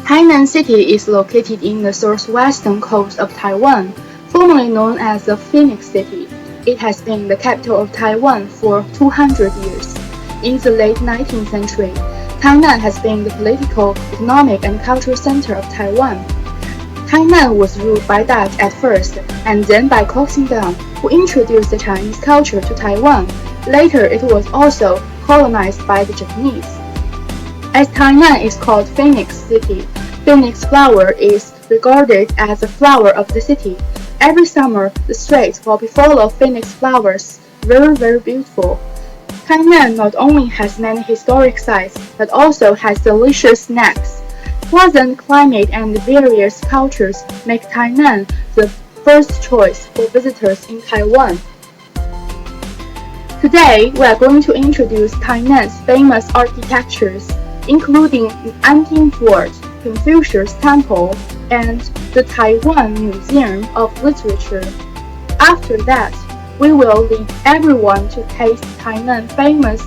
Tainan City is located in the southwestern coast of Taiwan, formerly known as the Phoenix City. It has been the capital of Taiwan for 200 years. In the late 19th century, Tainan has been the political, economic, and cultural center of Taiwan. Tainan was ruled by Dutch at first, and then by Confucius, who introduced the Chinese culture to Taiwan. Later, it was also colonized by the Japanese. As Tainan is called Phoenix City, phoenix flower is regarded as the flower of the city. Every summer, the streets will be full of phoenix flowers, very beautiful. Tainan not only has many historic sites, but also has delicious snacks. Pleasant climate and various cultures make Tainan the first choice for visitors in Taiwan. Today, we are going to introduce Tainan's famous architectures, including the Anping Fort, Confucius Temple, and the Taiwan Museum of Literature. After that, we will lead everyone to taste Tainan famous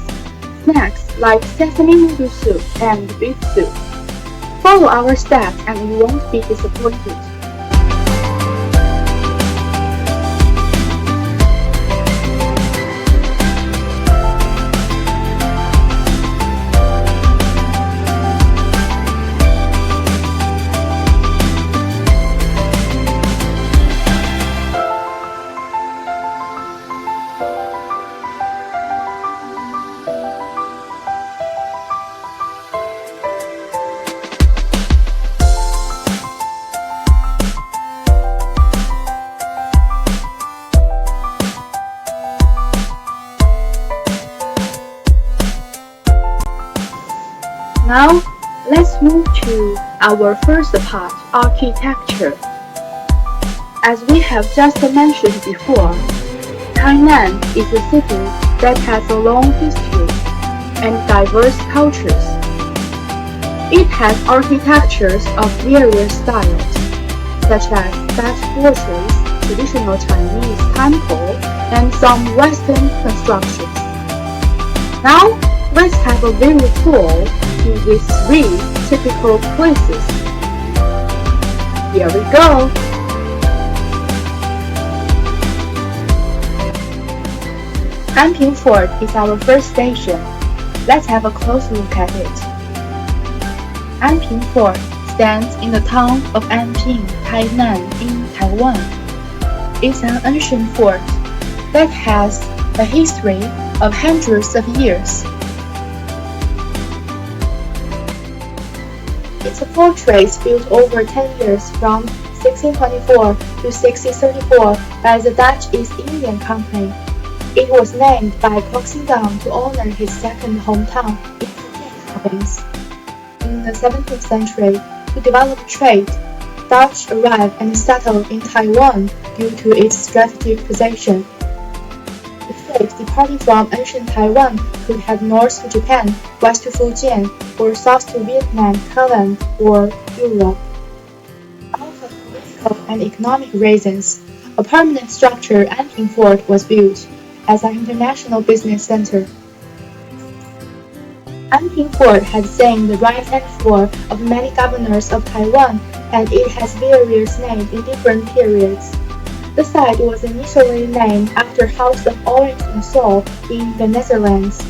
snacks like sesame noodle soup and beef soup. Follow our steps and you won't be disappointed. Now, let's move to our first part, architecture. As we have just mentioned before, Tainan is a city that has a long history and diverse cultures. It has architectures of various styles, such as Dutch fortress, traditional Chinese temple, and some Western constructions. Now, let's have a video tour to these three typical places. Here we go! Anping Fort is our first station. Let's have a close look at it. Anping Fort stands in the town of Anping, Tainan, in Taiwan. It's an ancient fort that has a history of hundreds of years. It's a fortress built over 10 years from 1624 to 1634 by the Dutch East India Company. It was named by Confucius to honor his second hometown in Fujian province. In the 17th century, to develop trade, Dutch arrived and settled in Taiwan due to its strategic position. The trade departing from ancient Taiwan could head north to Japan, west to Fujian, or south to Vietnam, Thailand, or Europe. Out of political and economic reasons, a permanent structure, Anping Fort, was built as an international business center. Anping Fort has seen the rise and fall of many governors of Taiwan, and it has various names in different periods. The site was initially named after House of Orange and Nassau in the Netherlands.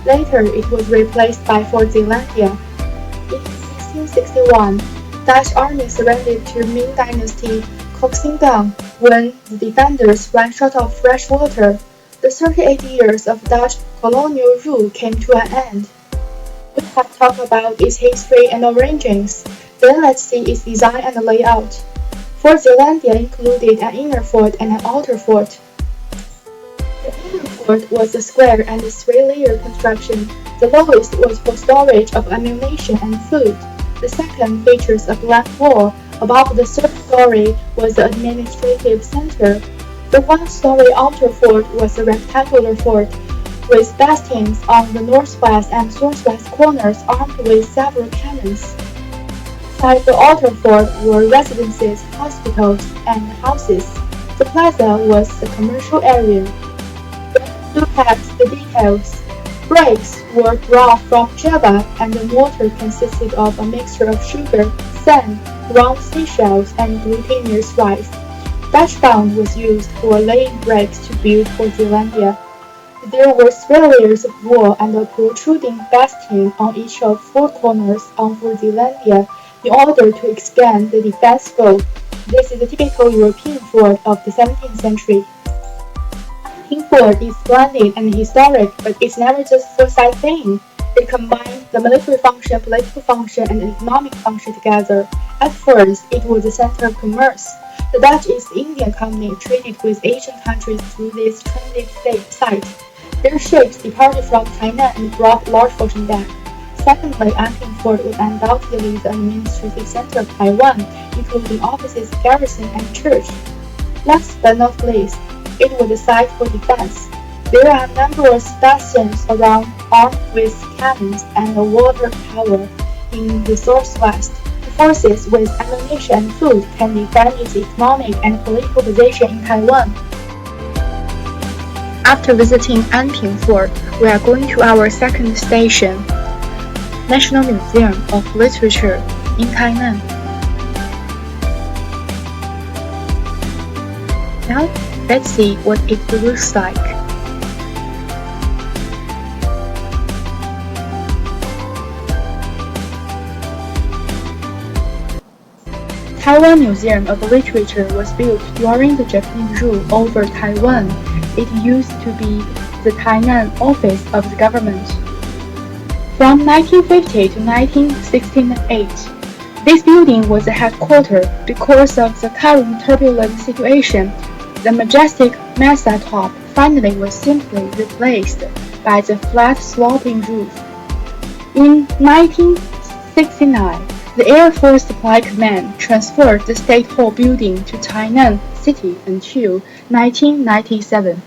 Later, it was replaced by Fort Zeelandia. In 1661, Dutch army surrendered to Ming Dynasty Koxingdang when the defenders ran short of fresh water. The 38 years of Dutch colonial rule came to an end. We have talked about its history and origins. Then let's see its design and layout. Fort Zeelandia included an inner fort and an outer fort. The inner fort was a square and a three-layer construction. The lowest was for storage of ammunition and food. The second features a blank wall. Above the third story was the administrative center. The one-story outer fort was a rectangular fort with bastions on the northwest and southwest corners armed with several cannons. Inside the outer fort were residences, hospitals, and houses. The plaza was a commercial area. Let's look at the details. Bricks were brought from Java, and the mortar consisted of a mixture of sugar, sand, ground seashells, and glutinous rice. Dutch stone was used for laying bricks to build Fort Zeelandia. There were 3 layers of wall and a protruding bastion on each of 4 corners on Fort Zeelandia in order to expand the defense scope. This is a typical European fort of the 17th century. Anping Fort is splendid and historic, but it's never just for sightseeing. It combines the military function, political function, and economic function together. At first, it was a center of commerce. The Dutch East India Company traded with Asian countries through this transit site. Their ships departed from Tainan and brought large fortune back. Secondly, Anping Fort was undoubtedly the administrative center of Taiwan, including offices, garrison, and church. Last but not least, it was a site for defense. There are numerous bastions around armed with cannons and a water tower in the southwest. The forces with ammunition and food can defend its economic and political position in Taiwan. After visiting Anping Fort, we are going to our second station, National Museum of Literature in Tainan. Now, let's see what it looks like. Taiwan Museum of Literature was built during the Japanese rule over Taiwan. It used to be the Tainan office of the government. From 1950 to 1968, this building was the headquarters. Because of the current turbulent situation, the majestic mesa top finally was simply replaced by the flat sloping roof. In 1969, the Air Force Supply Command transferred the State Hall building to Tainan City until 1997.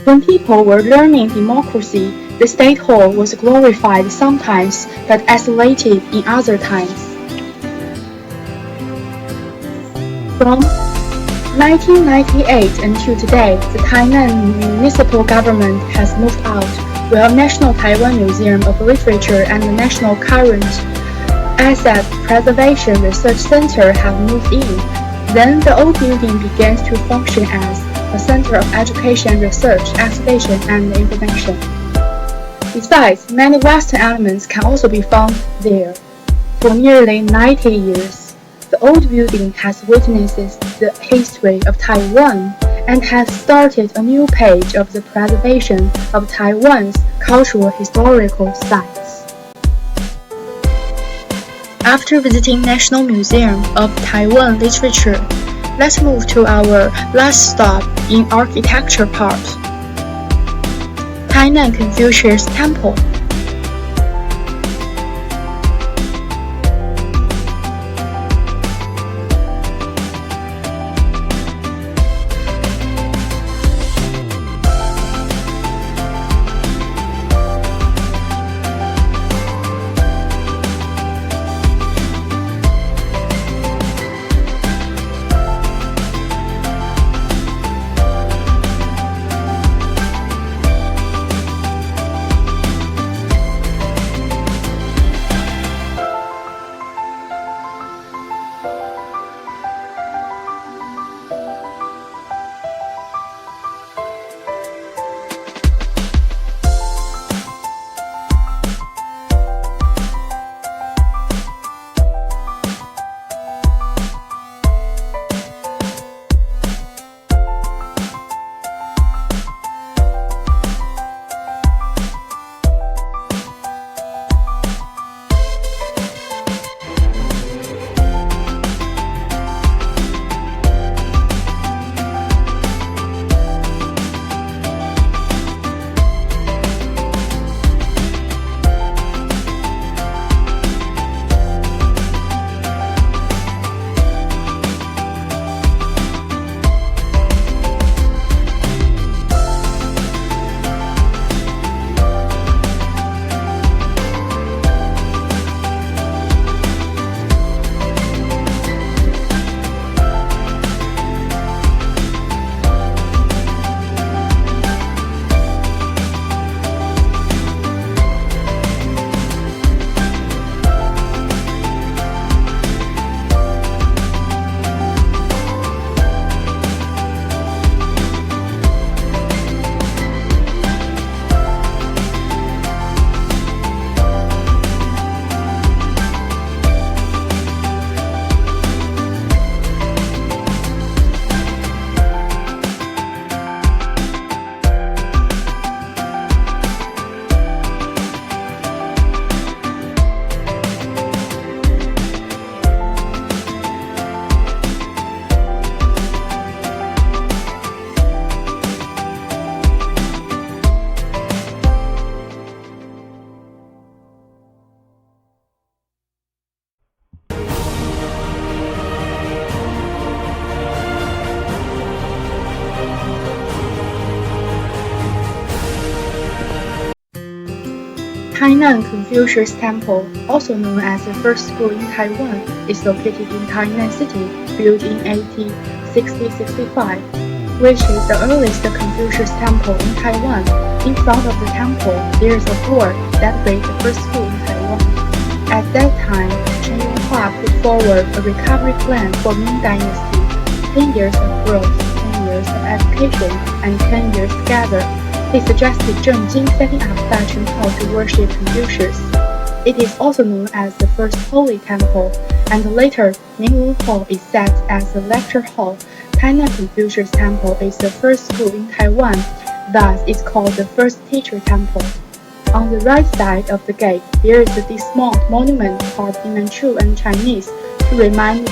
When people were learning democracy, the State Hall was glorified sometimes but isolated in other times. From 1998 until today, the Tainan municipal government has moved out, while National Taiwan Museum of Literature and the National Current Asset Preservation Research Center have moved in. Then the old building begins to function as a center of education, research, exhibition, and information. Besides, many Western elements can also be found there. For nearly 90 years, the old building has witnessed the history of Taiwan and has started a new page of the preservation of Taiwan's cultural historical sites. After visiting National Museum of Taiwan Literature, let's move to our last stop in architecture part, Tainan Confucius Temple. Tainan Confucius Temple, also known as the first school in Taiwan, is located in Tainan City, built in 1865, which is the earliest Confucius temple in Taiwan. In front of the temple, there is a board that reads the first school in Taiwan. At that time, Chen Yonghua put forward a recovery plan for Ming Dynasty: 10 years of growth, 10 years of education, and 10 years together. He suggested Zheng Jing setting up Dachen Hall to worship Confucius. It is also known as the first holy temple, and later Mingwen Hall is set as the lecture hall. Tainan Confucius Temple is the first school in Taiwan, thus it's called the first teacher temple. On the right side of the gate, there is a dismount monument carved in Manchu and Chinese to remind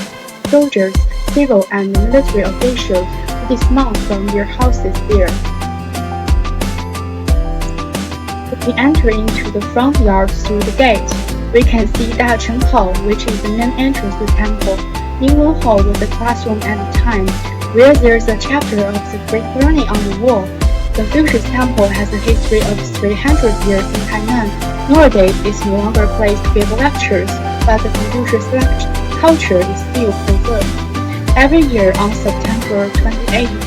soldiers, civil and military officials to dismount from their houses there. If we enter into the front yard through the gate, we can see Dachen Hall, which is the main entrance to the temple. Mingwen Hall was a classroom at the time, where there is a chapter of the Great Learning on the wall. Confucius Temple has a history of 300 years in Tainan. Nowadays, it's no longer a place to give lectures, but the Confucius culture is still preserved. Every year on September 28th,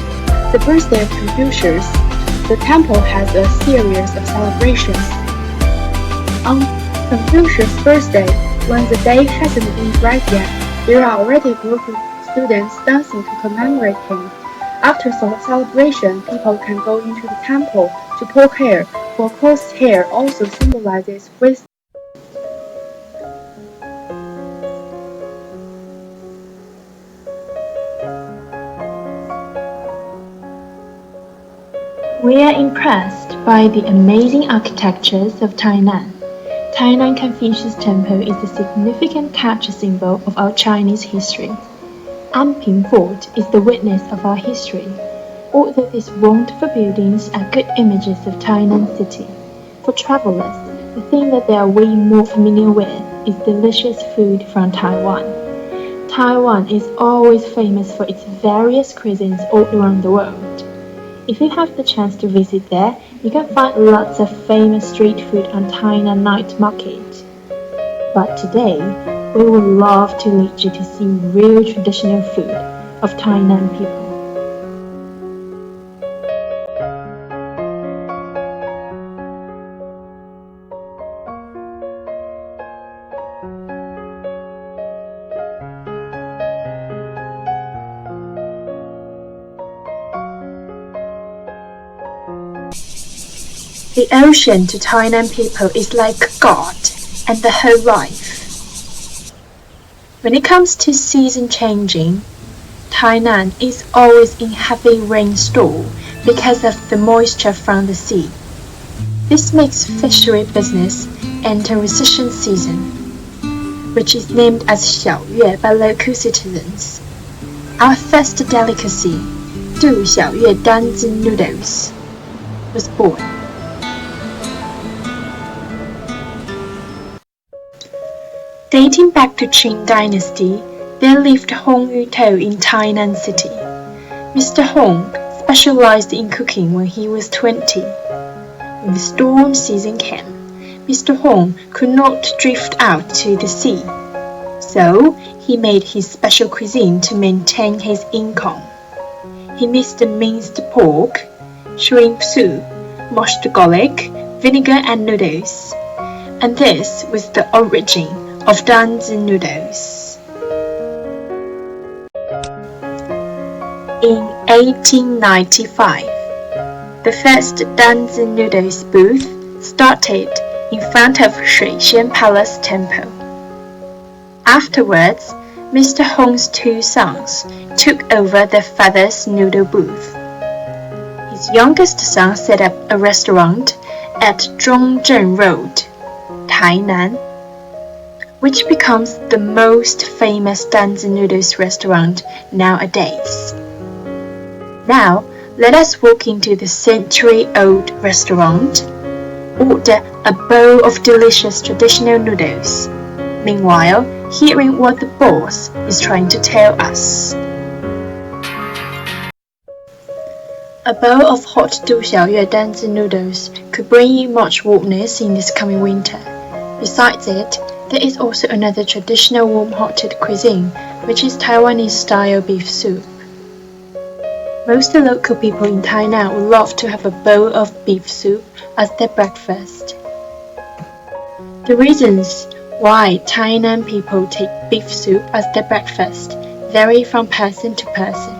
the birthday of Confucius, the temple has a series of celebrations. On Confucius' birthday, when the day hasn't been bright yet, there are already a group of students dancing to commemorate him. After celebration, people can go into the temple to pull hair, for coarse hair also symbolizes wisdom. We are impressed by the amazing architectures of Tainan. Tainan Confucius Temple is a significant catch symbol of our Chinese history. Anping Fort is the witness of our history. Although these wonderful buildings are good images of Tainan City, for travelers, the thing that they are way more familiar with is delicious food from Taiwan. Taiwan is always famous for its various cuisines all around the world. If you have the chance to visit there, you can find lots of famous street food on Tainan Night Market. But today, we would love to lead you to see real traditional food of Tainan people. The ocean to Tainan people is like God and the whole life. When it comes to season changing, Tainan is always in heavy rainstorm because of the moisture from the sea. This makes fishery business enter recession season, which is named as Xiaoyue by local citizens. Our first delicacy, Duxiaoyue Danzi Noodles, was born. Dating back to Qing Dynasty, there lived Hong Yutou in Tainan City. Mr. Hong specialized in cooking when he was 20. When the storm season came, Mr. Hong could not drift out to the sea, so he made his special cuisine to maintain his income. He mixed minced pork, shrimp soup, mashed garlic, vinegar and noodles. And this was the origin of Danzi Noodles. In 1895, the first Danzi Noodles booth started in front of Shuixian Palace Temple. Afterwards, Mr. Hong's two sons took over their father's noodle booth. His youngest son set up a restaurant at Zhongzheng Road, Tainan, which becomes the most famous Danzi Noodles restaurant nowadays. Now, let us walk into the century-old restaurant, order a bowl of delicious traditional noodles, meanwhile hearing what the boss is trying to tell us. A bowl of hot Duxiaoyue Danzi Noodles could bring you much warmness in this coming winter. Besides it, there is also another traditional warm-hearted cuisine, which is Taiwanese-style beef soup. Most local people in Tainan would love to have a bowl of beef soup as their breakfast. The reasons why Tainan people take beef soup as their breakfast vary from person to person.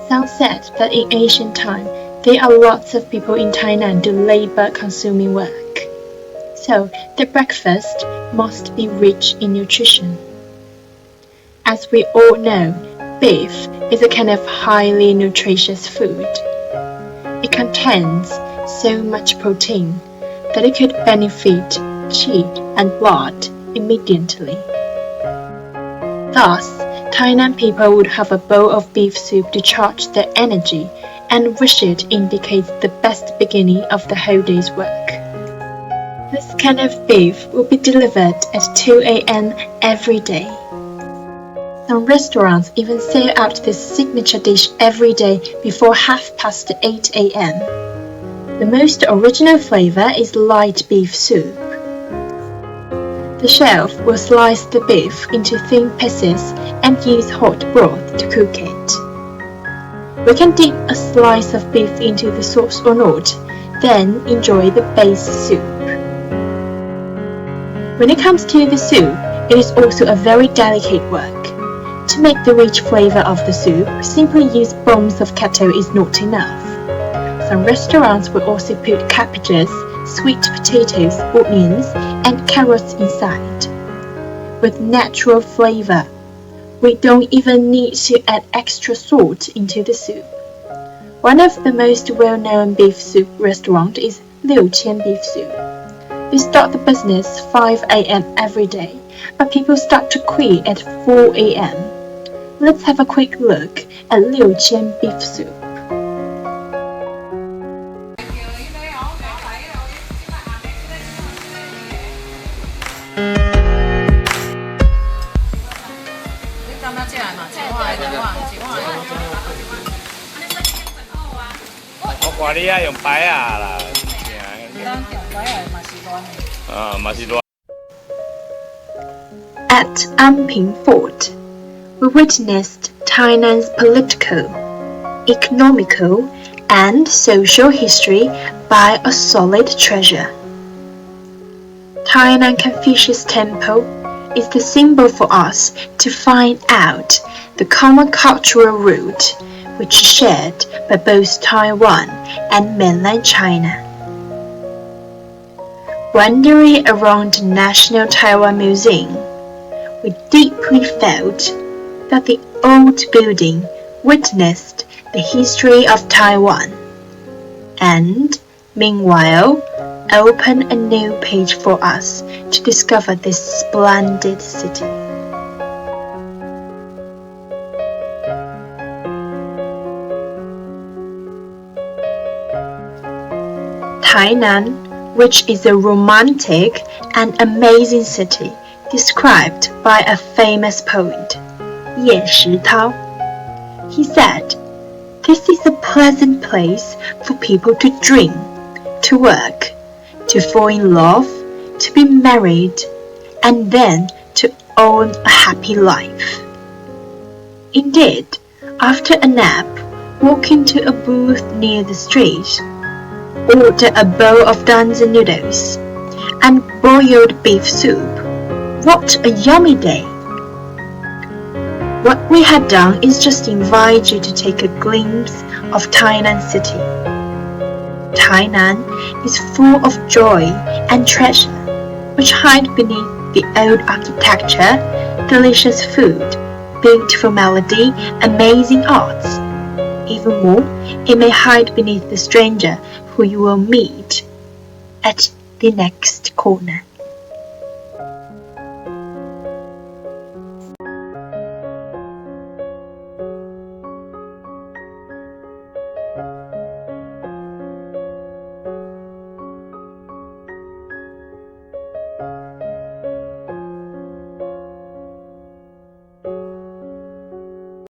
Some said that in ancient time, there are lots of people in Tainan do labor-consuming work, so their breakfast must be rich in nutrition. As we all know, beef is a kind of highly nutritious food. It contains so much protein that it could benefit qi and blood immediately. Thus, Tainan people would have a bowl of beef soup to charge their energy, and wish it indicates the best beginning of the whole day's work. This kind of beef will be delivered at 2 a.m. every day. Some restaurants even sell out this signature dish every day before 8:30 a.m. The most original flavor is light beef soup. The chef will slice the beef into thin pieces and use hot broth to cook it. We can dip a slice of beef into the sauce or not, then enjoy the base soup. When it comes to the soup, it is also a very delicate work. To make the rich flavor of the soup, simply use bones of cattle is not enough. Some restaurants will also put cabbages, sweet potatoes, onions, and carrots inside. With natural flavor, we don't even need to add extra salt into the soup. One of the most well-known beef soup restaurants is Liu Qian Beef Soup. They start the business 5 a.m. every day, but people start to quit at 4 a.m. Let's have a quick look at Liu Qian Beef Soup. At Anping Fort, we witnessed Tainan's political, economical, and social history by a solid treasure. Tainan Confucius Temple is the symbol for us to find out the common cultural root which is shared by both Taiwan and mainland China. Wandering around the National Taiwan Museum, we deeply felt that the old building witnessed the history of Taiwan, and, meanwhile, opened a new page for us to discover this splendid city. Tainan, which is a romantic and amazing city, described by a famous poet, Ye Shitao. He said, "This is a pleasant place for people to dream, to work, to fall in love, to be married, and then to own a happy life." Indeed, after a nap, walk into a booth near the street, order a bowl of Danzi Noodles, and boiled beef soup. What a yummy day! What we have done is just invite you to take a glimpse of Tainan City. Tainan is full of joy and treasure, which hide beneath the old architecture, delicious food, beautiful melody, amazing arts. Even more, it may hide beneath the stranger who you will meet at the next corner.